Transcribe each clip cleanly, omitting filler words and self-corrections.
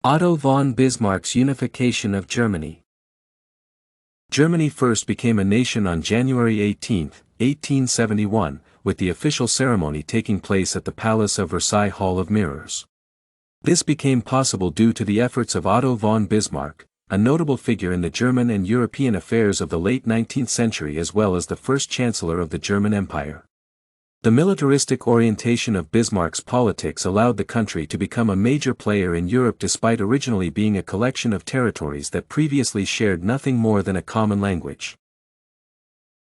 Otto von Bismarck's unification of Germany. Germany first became a nation on January 18, 1871, with the official ceremony taking place at the Palace of Versailles Hall of Mirrors. This became possible due to the efforts of Otto von Bismarck, a notable figure in the German and European affairs of the late 19th century as well as the first Chancellor of the German Empire. The militaristic orientation of Bismarck's politics allowed the country to become a major player in Europe despite originally being a collection of territories that previously shared nothing more than a common language.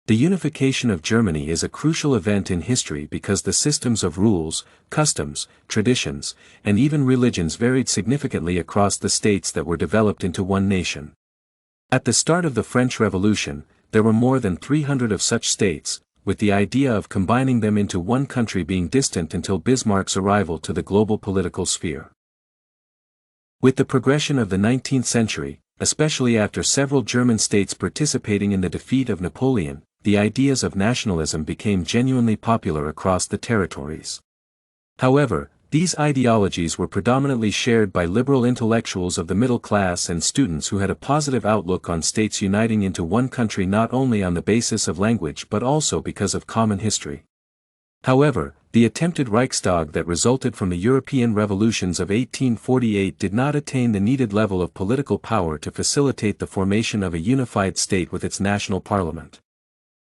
The unification of Germany is a crucial event in history because the systems of rules, customs, traditions, and even religions varied significantly across the states that were developed into one nation. At the start of the French Revolution, there were more than 300 of such states, with the idea of combining them into one country being distant until Bismarck's arrival to the global political sphere. With the progression of the 19th century, especially after several German states participating in the defeat of Napoleon, the ideas of nationalism became genuinely popular across the territories. However, these ideologies were predominantly shared by liberal intellectuals of the middle class and students who had a positive outlook on states uniting into one country not only on the basis of language but also because of common history. However, the attempted Reichstag that resulted from the European revolutions of 1848 did not attain the needed level of political power to facilitate the formation of a unified state with its national parliament.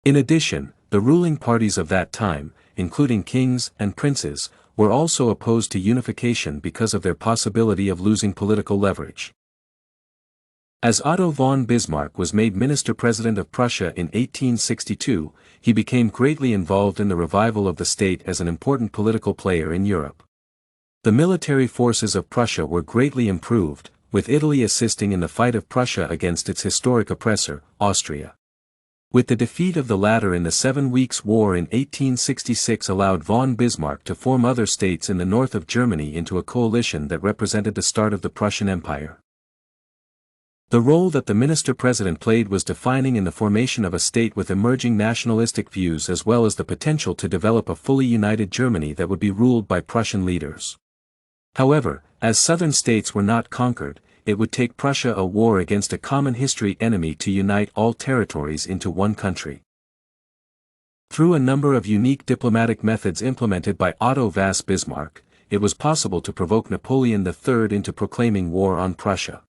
In addition, the ruling parties of that time, including kings and princes, were also opposed to unification because of their possibility of losing political leverage. As Otto von Bismarck was made minister-president of Prussia in 1862, he became greatly involved in the revival of the state as an important political player in Europe. The military forces of Prussia were greatly improved, with Italy assisting in the fight of Prussia against its historic oppressor, Austria. With the defeat of the latter in the 7 Weeks' War in 1866 allowed von Bismarck to form other states in the north of Germany into a coalition that represented the start of the Prussian Empire. The role that the minister-president played was defining in the formation of a state with emerging nationalistic views as well as the potential to develop a fully united Germany that would be ruled by Prussian leaders. However, as southern states were not conquered, it would take Prussia a war against a common history enemy to unite all territories into one country. Through a number of unique diplomatic methods implemented by Otto von Bismarck, it was possible to provoke Napoleon III into proclaiming war on Prussia.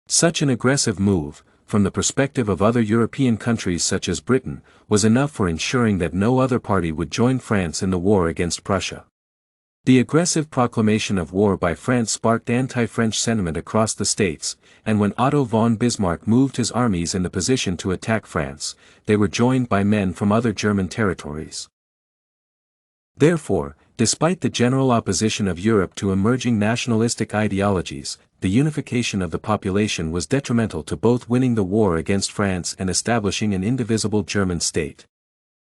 Such an aggressive move, from the perspective of other European countries such as Britain, was enough for ensuring that no other party would join France in the war against Prussia. The aggressive proclamation of war by France sparked anti-French sentiment across the states, and when Otto von Bismarck moved his armies in the position to attack France, they were joined by men from other German territories. Therefore, despite the general opposition of Europe to emerging nationalistic ideologies, the unification of the population was detrimental to both winning the war against France and establishing an indivisible German state.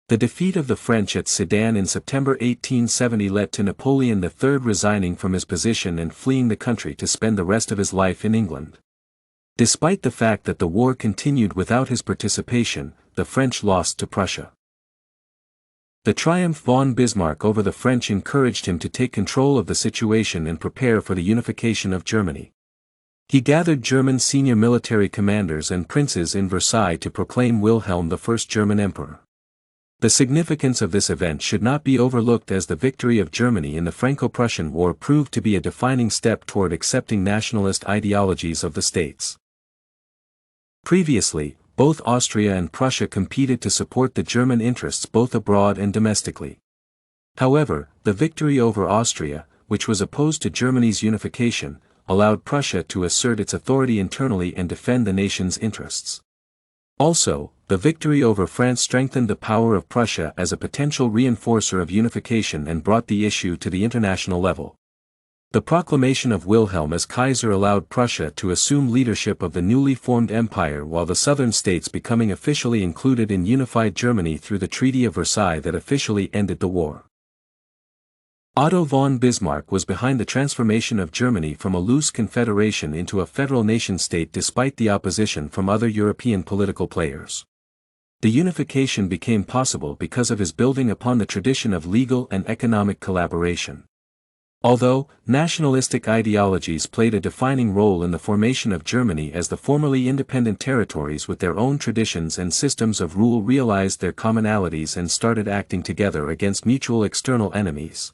The defeat of the French at Sedan in September 1870 led to Napoleon III resigning from his position and fleeing the country to spend the rest of his life in England. Despite the fact that the war continued without his participation, the French lost to Prussia. The triumph of von Bismarck over the French encouraged him to take control of the situation and prepare for the unification of Germany. He gathered German senior military commanders and princes in Versailles to proclaim Wilhelm I German Emperor. The significance of this event should not be overlooked as the victory of Germany in the Franco-Prussian War proved to be a defining step toward accepting nationalist ideologies of the states. Previously, both Austria and Prussia competed to support the German interests both abroad and domestically. However, the victory over Austria, which was opposed to Germany's unification, allowed Prussia to assert its authority internally and defend the nation's interests. Also, the victory over France strengthened the power of Prussia as a potential reinforcer of unification and brought the issue to the international level. The proclamation of Wilhelm as Kaiser allowed Prussia to assume leadership of the newly formed empire while the southern states becoming officially included in unified Germany through the Treaty of Versailles that officially ended the war. Otto von Bismarck was behind the transformation of Germany from a loose confederation into a federal nation-state despite the opposition from other European political players. The unification became possible because of his building upon the tradition of legal and economic collaboration. Although, nationalistic ideologies played a defining role in the formation of Germany as the formerly independent territories with their own traditions and systems of rule realized their commonalities and started acting together against mutual external enemies.